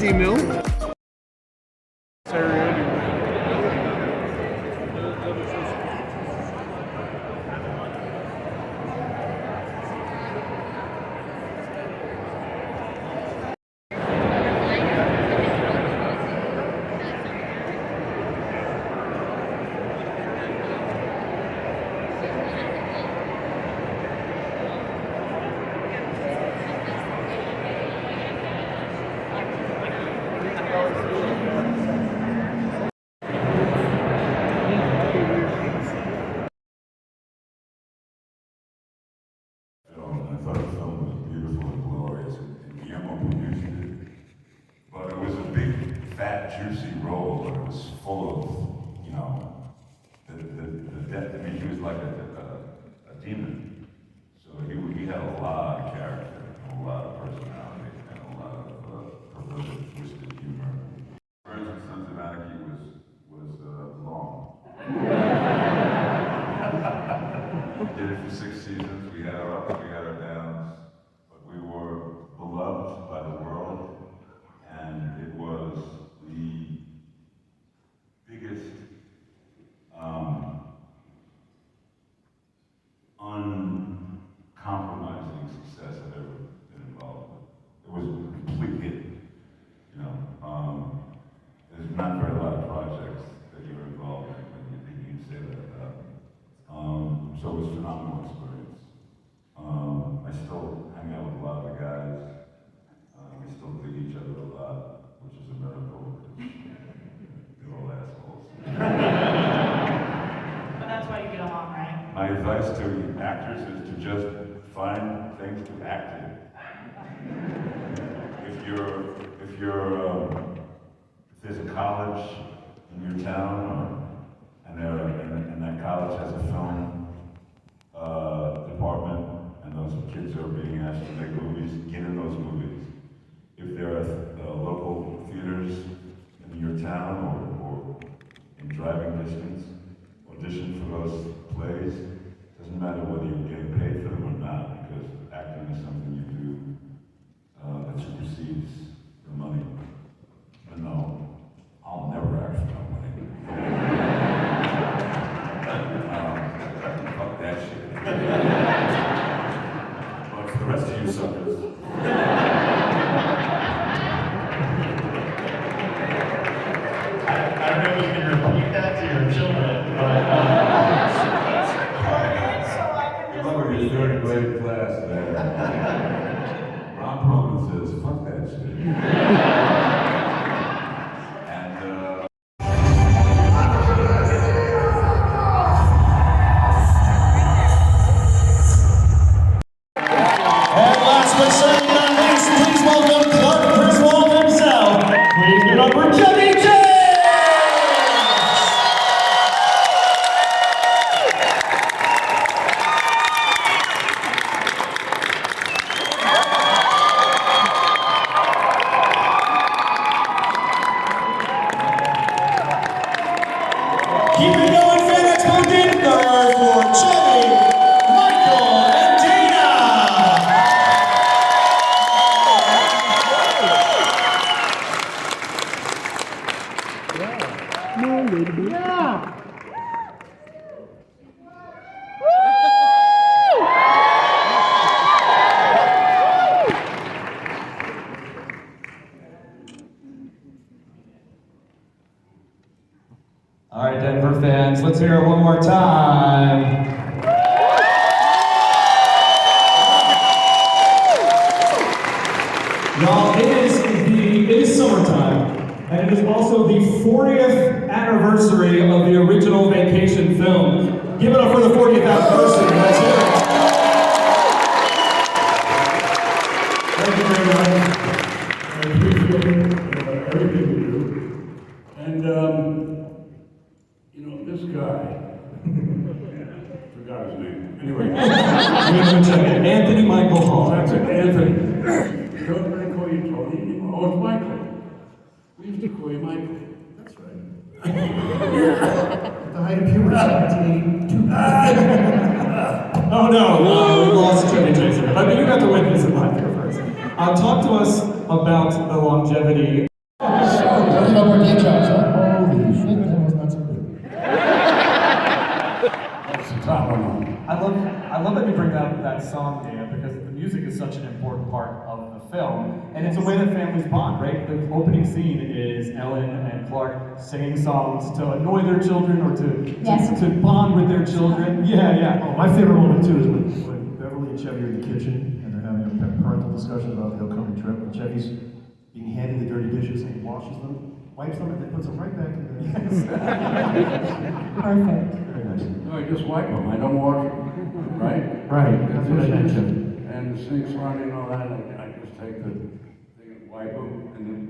D.CMill. I thought the film was beautiful and glorious, and Guillermo produced it. But it was a big, fat, juicy role, and it was full of, you know, the depth. I mean, he was like a demon. So he had a lot of character, and a lot of personality, and a lot of perverted, twisted humor. Birds and Sons of Anarchy was long. We did it for 6 seasons. We had our ups, we had our downs, but we were beloved by the world, and it was the biggest uncompromising success I've ever been involved with. It was a complete hit, you know. There's not very a lot of projects that you're involved in when you can say that about. So it was a phenomenal experience. I still hang out with a lot of the guys. We still dig each other a lot, which is a miracle because they're all assholes. But that's why you get along, right? My advice to actors is to just find things to act in. If there's a college in your town, and that college has a film department, and those kids are being asked to make movies, get in those movies. If there are local theaters in your town or in driving distance, audition for those plays. Doesn't matter whether you're getting paid for them or not, because acting is something you do that supersedes the money. But no, I'll never act for no money. Fuck that shit. But for the rest of you suckers. I don't know if you can repeat that to your children, but Remember your third grade class there. Ron Perlman says, fuck that shit. and last but certainly not least, please welcome Clark Griswold himself. Please give it up for Jimmy James! Keep it going, Fan Expo dinner for Chevy, Michael, and Dina! All right, Denver fans, let's hear it one more time. Y'all, it is summertime, and it is also the 40th anniversary of the original Vacation film. Give it up for the 40th anniversary, let's hear it. Thank you very much. I appreciate everything you do. And, you know, this guy, forgot his name. Anyway. Anthony Michael Hall. That's it, Anthony. Don't they call you Tony anymore? Oh, it's Michael. We used to call you Michael. That's right. The height of humor, 1782. Oh no, we lost Jimmy Jason. But you got to witness it live here first. Talk to us about the longevity Working up our day jobs, huh? Holy shit, that was not so good. That's the top one. I love that you bring that song, Dan, because the music is such an important part of the film, and it's a way that families bond, right? The opening scene is Ellen and Clark singing songs to annoy their children or to bond with their children. Yeah. Oh, my favorite moment too is when Beverly and Chevy are in the kitchen and they're having a parental discussion about the upcoming trip, and Chevy's being handed the dirty dishes and he washes them, wipes them, and then puts them right back in the. Perfect. Very nice. No, I just wipe them, I don't wash them, right? Right, that's what I meant, Chevy. And the sink's running and all that, I just take the thing and wipe them, and then,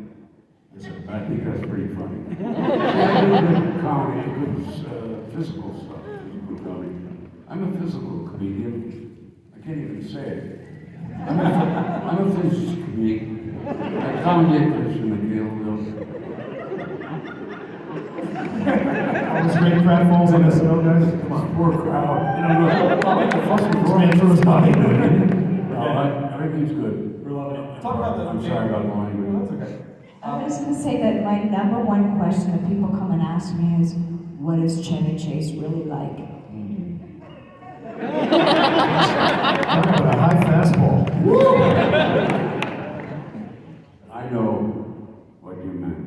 I think that's pretty funny. I do good comedy, good physical stuff, physical comedy. I'm a physical comedian, I can't even say it. I'm a physical comedian. I commentate this in the Gale Bill. All this great pratfalls in us, no guys? Come on. Poor crowd. You know, I'll make the fucking This man threw his body into it. No, everything's good. We're loving it. Talk about the. I'm sorry about the language. No, that's okay. I was going to say that my number one question that people come and ask me is, what is Chevy Chase really like? Talk about a high fastball. I know what you meant.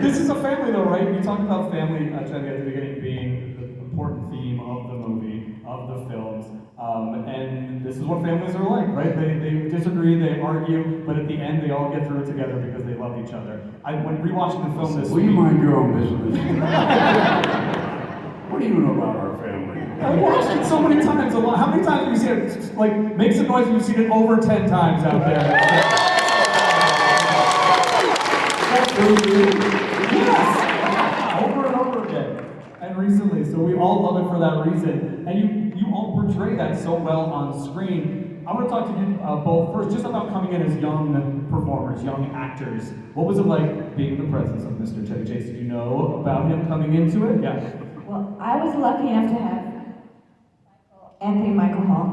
This is a family though, right? You talked about family, Chevy, at the beginning being the important theme of the movie, of the films. And this is what families are like, right? They disagree, they argue, but at the end they all get through it together because they love each other. When rewatching the film this Will you week, mind your own business? What do you know about our family? I've watched it so many times. How many times have you seen it? Like, make some noise if you've seen it over 10 times out there. Yes! Over and over again. And recently, so we all love it for that reason. And you all portray that so well on screen. I want to talk to you both first, just about coming in as young performers, young actors. What was it like being in the presence of Mr. Chevy Chase? Did you know about him coming into it? Yeah. Well, I was lucky enough to have Michael Hall,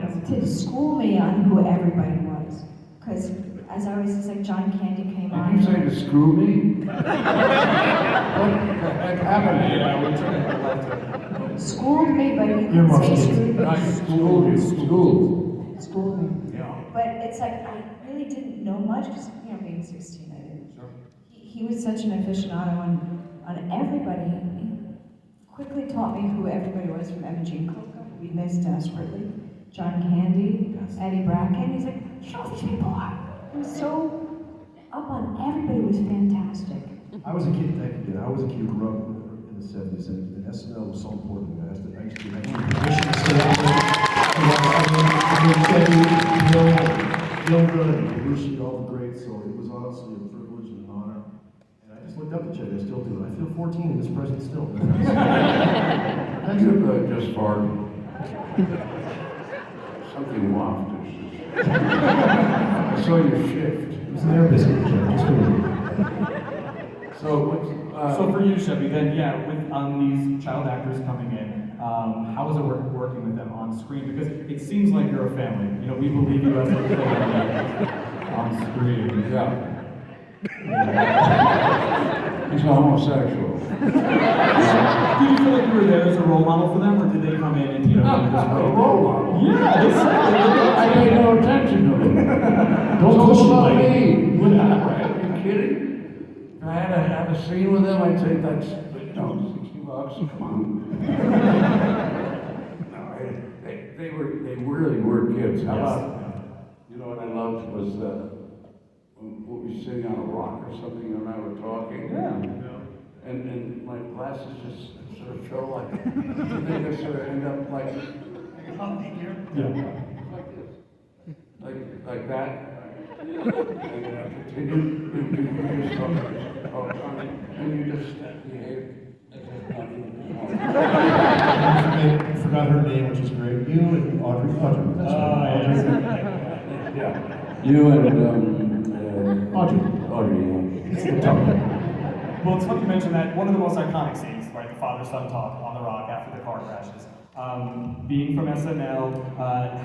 Yes. to school me on who everybody was. Because as I was, it's like John Candy came on. Did you say to screw me? What the heck happened here? Schooled me, but you Your can mom's say kids. schooled. Schooled me. Yeah. But it's like, I really didn't know much, because, being 16, I didn't. Sure. He was such an aficionado on everybody. He quickly taught me who everybody was from M.G. Coco, who we missed desperately. John Candy, Yes. Eddie Bracken. He's like, you know who these people are. He was so up on everybody. It was fantastic. I was a kid, thank you, Dan. I was a kid who grew up in the 70s, and SNL was so important. I used to get permission to stay up there. Gilda, and Belushi, all the greats, so it was honestly a privilege and an honor. And I just looked up to Chevy, I still do. I feel 14 in this present still. Thank you, just farted. Something wafted. I saw you shift. It was an air biscuit, Chevy, just for you. So what's, So for you, Chevy, then with these child actors coming in, how was it working with them on screen? Because it seems like you're a family. We believe you as a family on screen. yeah. He's a homosexual. Did you feel like you were there as a role model for them, or did they come in and just A role model. Yeah, I paid no attention to him. Don't push it, about Mike. me. Are you kidding? If I had to have a scene with them, I'd take that, $60. Come on. No, they really were kids. How about, what I loved was what we sing on a rock or something, you and I were talking. Yeah. And my glasses just sort of fell like, they just sort of end up like, Yeah. like this. Like that. And I continued, and you just and you just behave as if nothing was wrong. I forgot her name, which is great. You and Audrey. That's right. Yeah. You and Audrey. Audrey. Well, it's funny you mentioned that. One of the most iconic scenes, right? The father-son talk on the rock after the car crashes. being from SNL,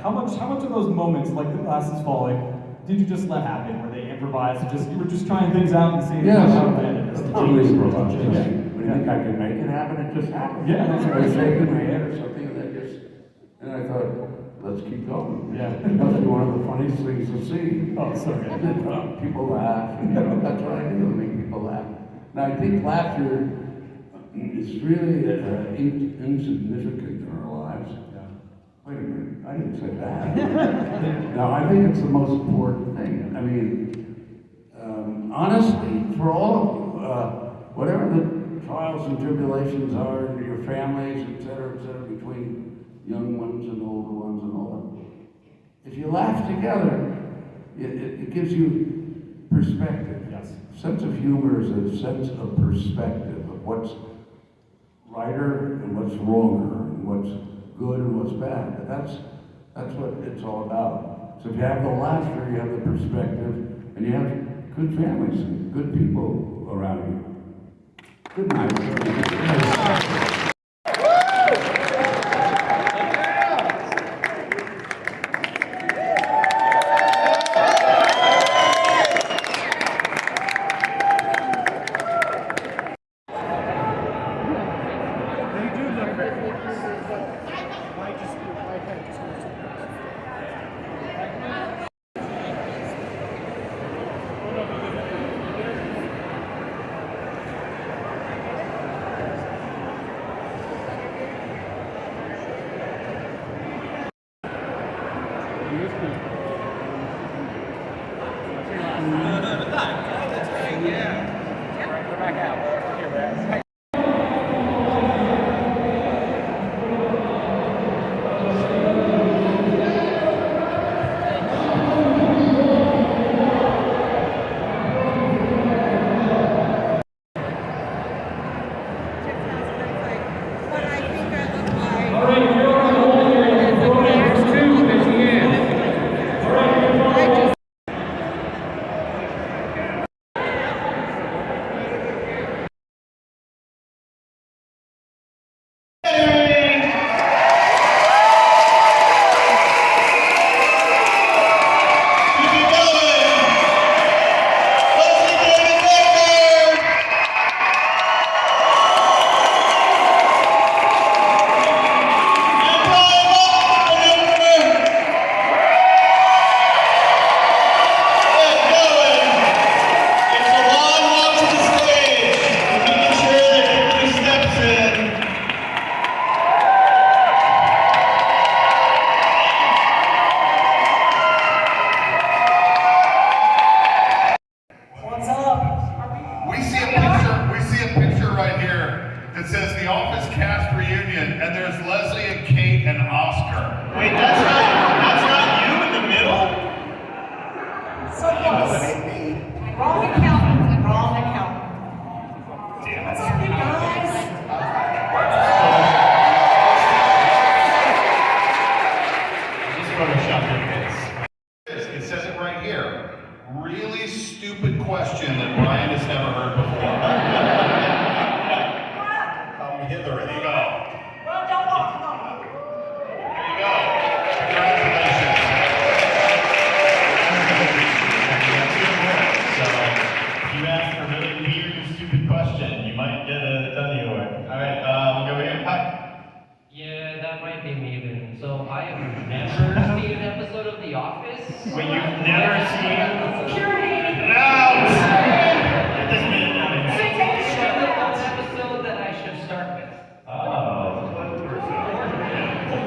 how much of those moments, like the glasses falling, did you just let happen? Where they improvised, you were just trying things out and seeing Yes. how it landed? Totally improvised. Yeah. When you think I could make it happen, it just happened. Yeah. I was shaking my head or something, and I thought, let's keep going. Yeah. It must be one of the funniest things to see. Oh, so good. People laugh, and that's what I do, make people laugh. Now, I think laughter is really insignificant in our lives. Wait a minute, I didn't say that. No, I think it's the most important thing. I mean, honestly, for all of you, whatever the trials and tribulations are in your families, et cetera, between young ones and older ones and all that, if you laugh together, it gives you perspective. Yes. Sense of humor is a sense of perspective of what's righter and what's wronger and what's good and what's bad. But that's what it's all about. So if you have the laughter, you have the perspective, and you have good families and good people around you. Good night. It says the Office cast reunion, and there's Leslie and Kate and Oscar. Wait, that's not you in the middle? So close. Wrong accountant. Wrong accountant. Damn What's it. happening, guys? Just Photoshop your face. It says it right here. Really stupid question that Brian has never heard before. Come hither. There you go. Well, don't walk. Come on. There you go. Congratulations. So, if you ask a really weird and stupid question, you might get a W award. Alright, we'll go here. Hi. Yeah, that might be me then. So I have never seen an episode of The Office. Wait, you've never seen? Security. Out! Get this man out of here. Is there the one episode that I should start with? Oh.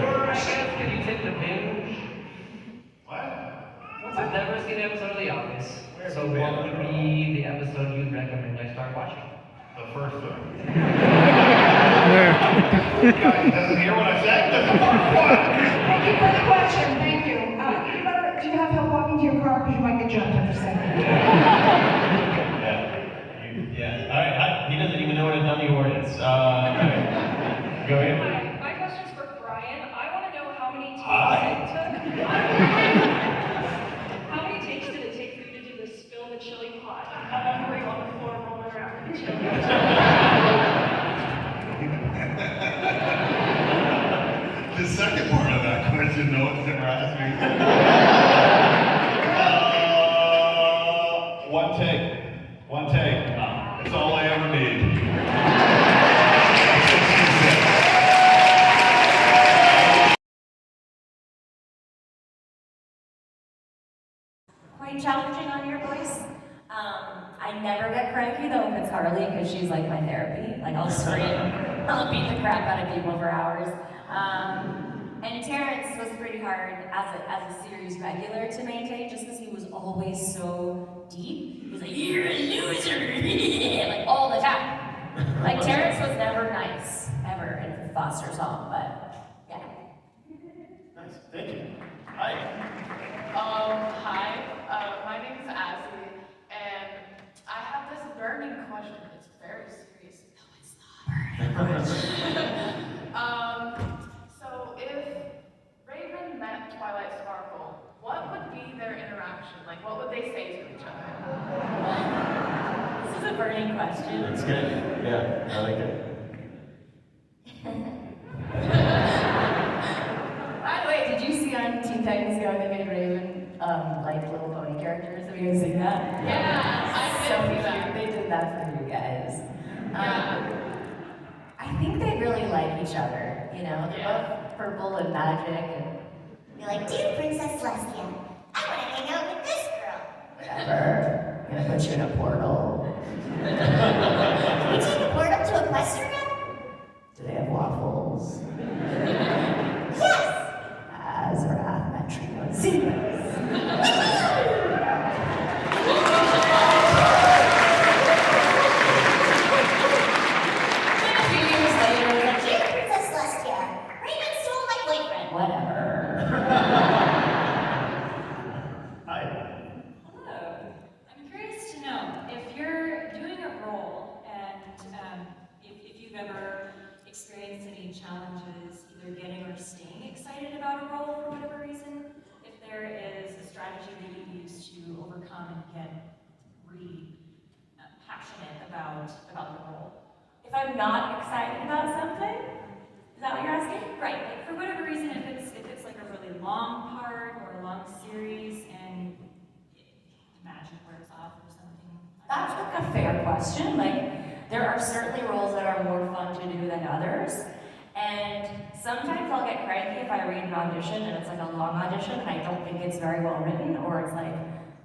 Or I guess, can you take the binge? What? I've never seen an episode of The Office. So what would be the episode you'd recommend I start watching? The first one. Guy doesn't hear what I said. The first one. Thank you for the question. Thank you. Do you have help walking to your car? Because you might get jumped after saying Yeah. All right. He doesn't even know what a dummy word is. Go ahead. Hi, my question's for Brian. I want to know how many takes Hi. it took. How many takes did it take for you to do the spill the chili pot? I'm hungry on the floor rolling around in the chili. The second part of that question, no one's ever asked me. One take. One take. It's all I ever need. Quite challenging on your voice. I never get cranky though if it's Harley because she's like my therapy. Like I'll scream, I'll beat the crap out of people for hours. And Terrence was pretty hard as a series regular to maintain just because he was always so deep. He was like, "You're a loser," like all the time. Like Terrence was never nice ever in Foster's home, but yeah. Nice, thank you. Hi, my name is Azzy, and I have this burning question. It's very serious. No, it's not. So if Raven met Twilight Sparkle, what would be their interaction? Like, what would they say to each other? This is a burning question. That's good. Yeah, I like it. By the way, did you see on Teen Titans Go they made Raven like Little Pony characters? Have you guys seen that? Yeah, I So did see cute. that. They did that for you guys. Yeah. I think they really like each other. You know, they're both purple and magic, and You're like, "Dear Princess Celestia, I want to hang out with this girl." whatever. I'm gonna put you in a portal. Can we take a portal to Equestria? Do they have waffles? Yes! Azarath Metrio Sequence. A few years later, like, "Dear Princess Celestia, Raven stole my boyfriend." Whatever. Hi. Hello. I'm curious to know if you're doing a role and if you've ever experienced any challenges either getting or staying excited about a role for whatever reason, if there is a strategy that you use to overcome and get really passionate about the role. If I'm not excited about something, is that what you're asking? Right, like for whatever reason, if it's like a really long part or a long series and the magic wears off or something. That's like a fair question. Like, there are certainly roles that are more fun to do than others. And sometimes I'll get cranky if I read an audition and it's like a long audition and I don't think it's very well written or it's like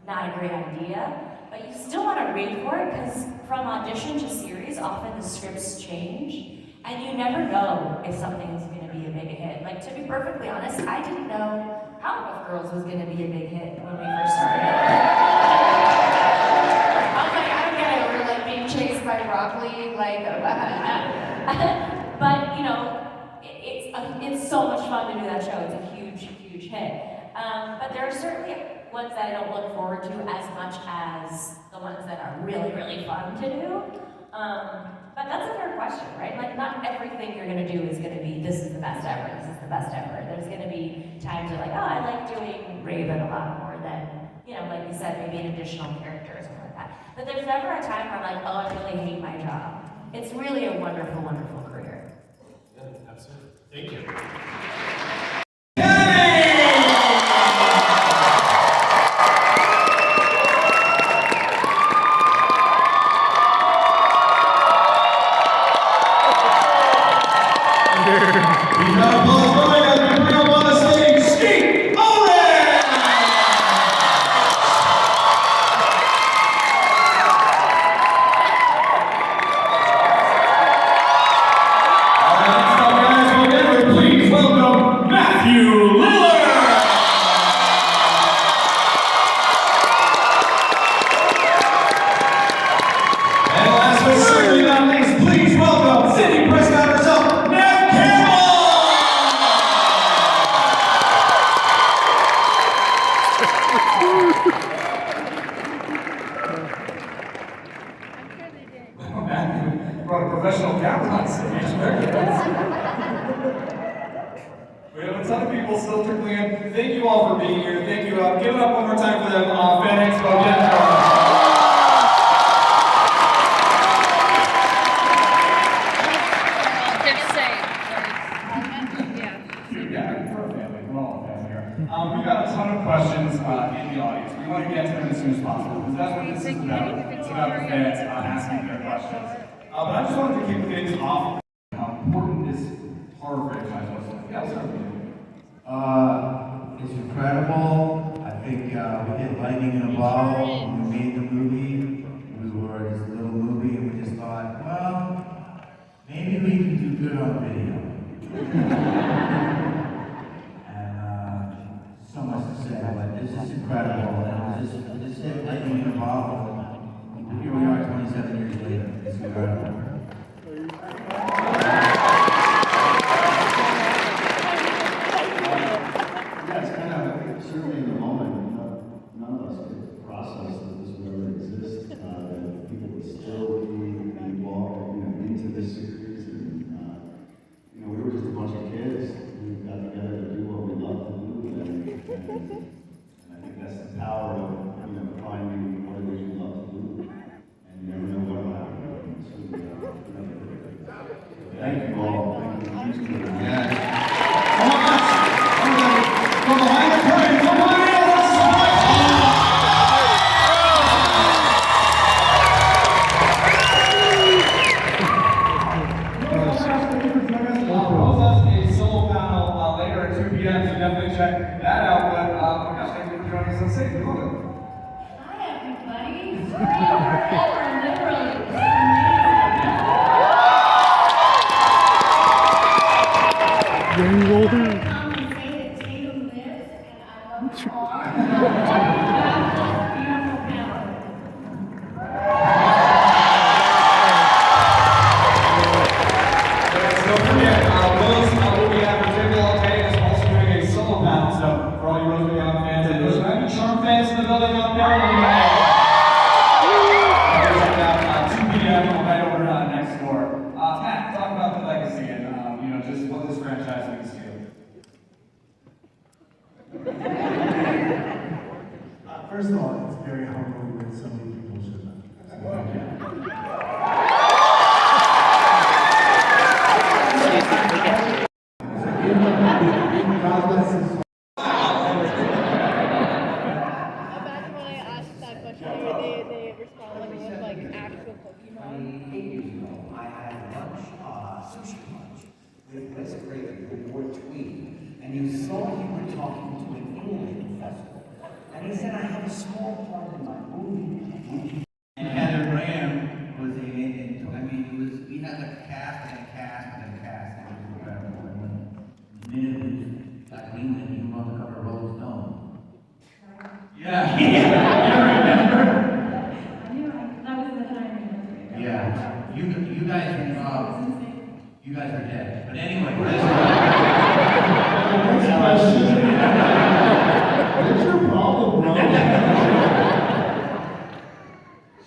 not a great idea. But you still want to read for it because from audition to series, often the scripts change and you never know if something's going to be a big hit. Like, to be perfectly honest, I didn't know Powerpuff Girls was going to be a big hit when we first started. I was like, I don't get it, we're like being chased by broccoli, like, but you know, it's so much fun to do that show. It's a huge, huge hit. But there are certainly ones that I don't look forward to as much as the ones that are really, really fun to do. But that's a fair question, right? Like, not everything you're gonna do is gonna be, this is the best ever, this is the best ever. There's gonna be times you're like, oh, I like doing Raven a lot more than, you know, like you said, maybe an additional character or something like that. But there's never a time where I'm like, oh, I really hate my job. It's really a wonderful, wonderful career. Yeah, absolutely. Thank you. Please welcome Matthew Lillard! And last but certainly not least, please welcome City Prescott herself, Nev Campbell! Matthew brought a professional camera on stage. Very good. We have a ton of people still trickling in. Thank you all for being here. Thank you. Give it up one more time for them. Fan Expo. They're saying, yeah. We've got a ton of questions in the audience. We want to get to them as soon as possible, because that's what this is about. It's about the fans asking their questions. But I just wanted to kick things off how important this horror franchise was. Yeah, let's start with you. It's incredible. I think we hit lightning in a bottle when we made the movie. We were this little movie and we just thought, well, maybe we can do good on video. And so much to say, but this is incredible. And it just hit lightning in a bottle. And here we are 27 years later. It's incredible. Certainly in the moment, none of us could process that this would ever exist, that people would still be involved, into this series. And, we were just a bunch of kids who got together to do what we love to do. And I think that's the power of, finding what it is you love to do. And you never know what will happen. So, thank you all. Thank you. From behind the curtain, come on in, let's support Rose has a solo panel later at 2 p.m., so definitely check that out. But gosh, thank you for joining us on stage. We love it. Hi, everybody. Forever, literally. Come and say that Tatum lives, and I love you all. God bless beautiful family. Don't forget, Rose will be at the table all day. Is also doing a solo panel, so for all you Rose Beyond fans and those any Charm fans in the building out there, check out 2 p.m. right over next door. Matt, talk about the legacy and just what this franchise means to you. First of all, it's very humbling that so many people should know. Imagine when I asked that question, they responded with like actual Pokemon. 8 years ago, I had lunch, sushi lunch, with Wes Craven, who wore tweed, and you saw he were talking to an English professor, and he said, I have a small part in my movie. And Heather Graham was we had like a cast and a cast and a cast, and it was incredible. And when the minute we got to England, you were on the cover of Rolling Stone. Yeah, I knew that was the time. yeah. You guys are dead. But anyway, What's your problem, bro?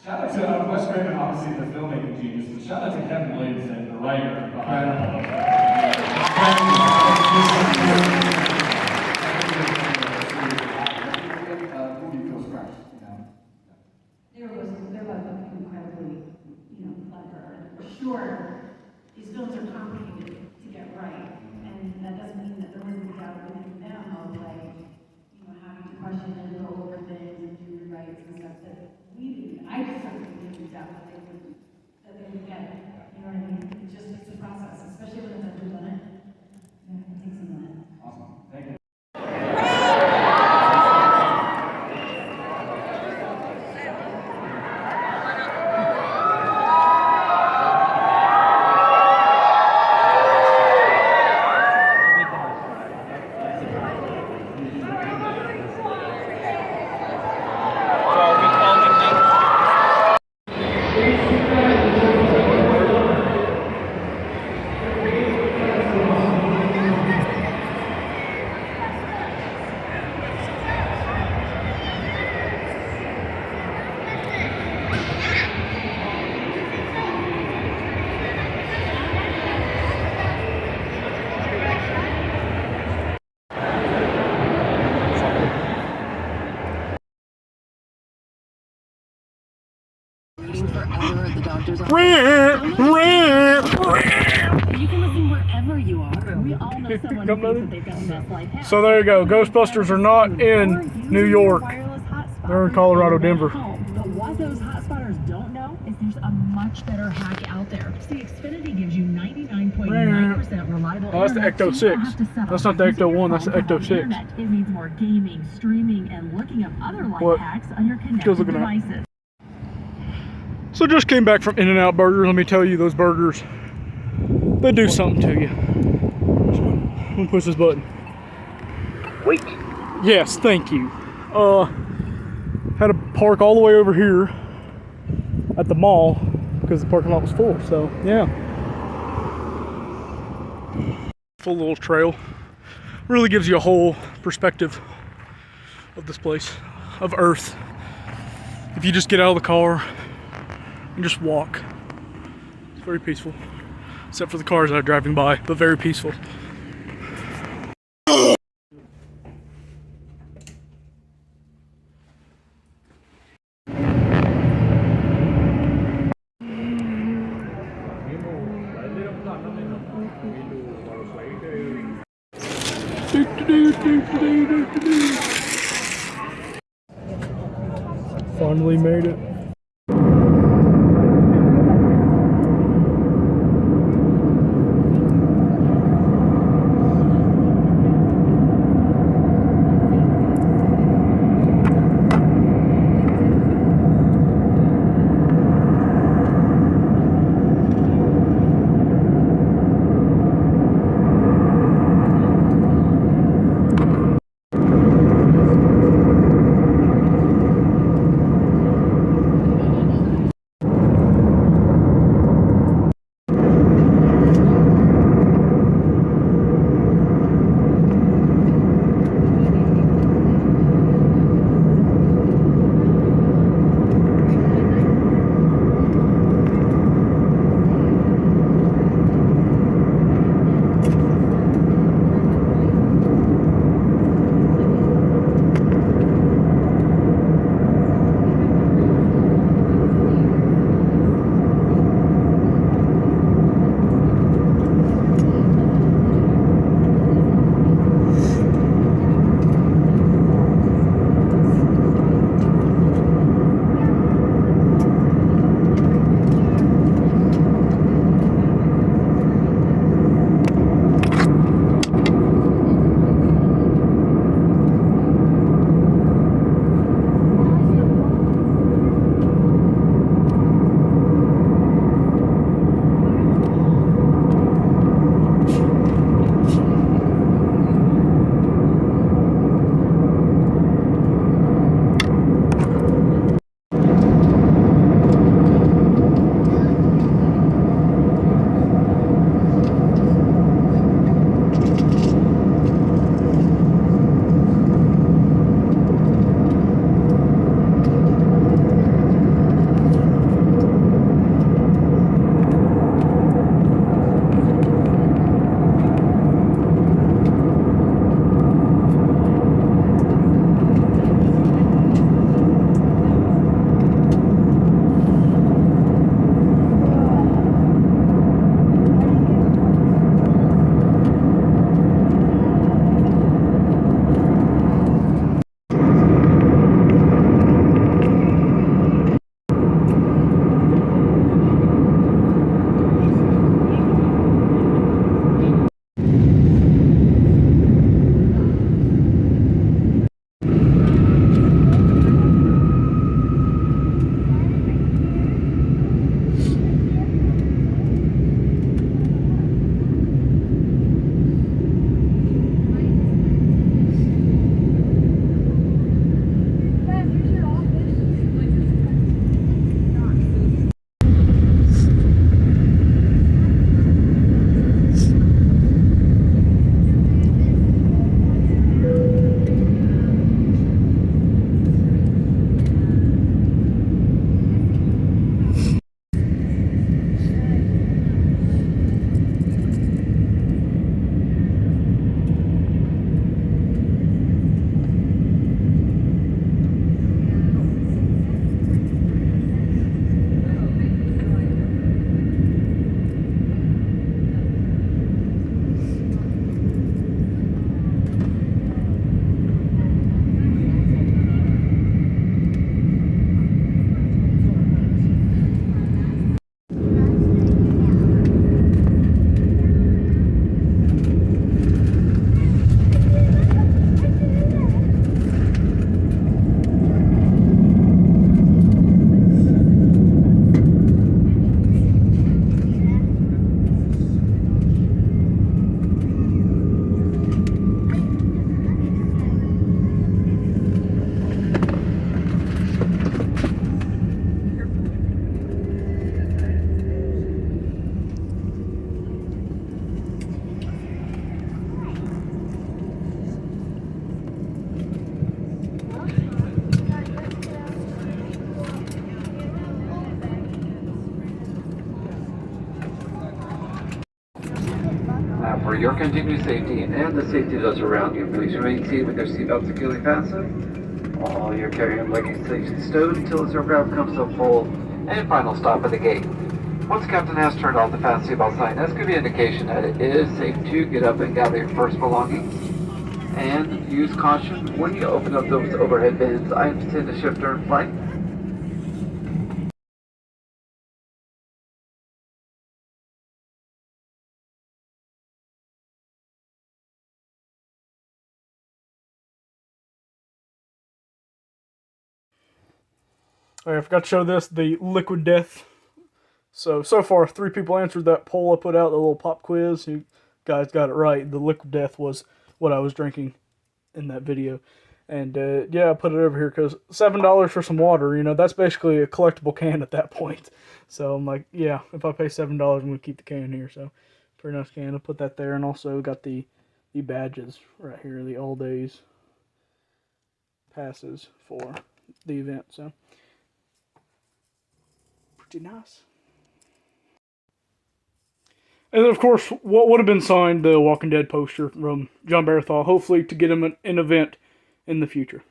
Shout out to Wes Craven, obviously the filmmaking genius, but shout out to Kevin Williamson, the writer behind They're like incredibly, clever. For sure, these films are complicated to get right, and that doesn't mean that waiting forever at the doctor's office. You can listen wherever you are. We all know someone who thinks that they've got the best life hack. So there you go. Ghostbusters are not in New York. They're in Colorado, Denver. But what those hotspotters don't know is there's a much better hack out there. See, Xfinity gives you 99.9% reliable Oh, that's the internet, Ecto so you don't 6. have to set That's off not the using Ecto your 1, that's the phone Ecto without 6. internet. It means more gaming, streaming, and looking up other life What? hacks on your Just connected looking at. devices. So just came back from In-N-Out Burger. Let me tell you, those burgers, they do something to you. I'm gonna push this button. Wait. Yes, thank you. Had to park all the way over here at the mall because the parking lot was full, so yeah. Full little trail. Really gives you a whole perspective of this place, of Earth. If you just get out of the car and just walk. It's very peaceful. Except for the cars that are driving by, but very peaceful. Finally made it. your continued safety and the safety of those around you, please remain seated with your seatbelt securely fastened. All your carry-on luggage safely stowed until this aircraft comes to a full and final stop at the gate. Once the captain has turned off the fasten seatbelt sign, this could be an indication that it is safe to get up and gather your first belongings. And use caution when you open up those overhead bins. Items tend to shift during flight. I forgot to show this, the liquid death. So far, 3 people answered that poll I put out, the little pop quiz. You guys got it right. The liquid death was what I was drinking in that video. And yeah, I put it over here because $7 for some water, that's basically a collectible can at that point. So I'm like, yeah, if I pay $7, I'm going to keep the can here. So pretty nice can. I'll put that there. And also got the badges right here, the all days passes for the event. So pretty nice. And then, of course, what would have been signed, the Walking Dead poster from John Barathol, hopefully to get him an event in the future.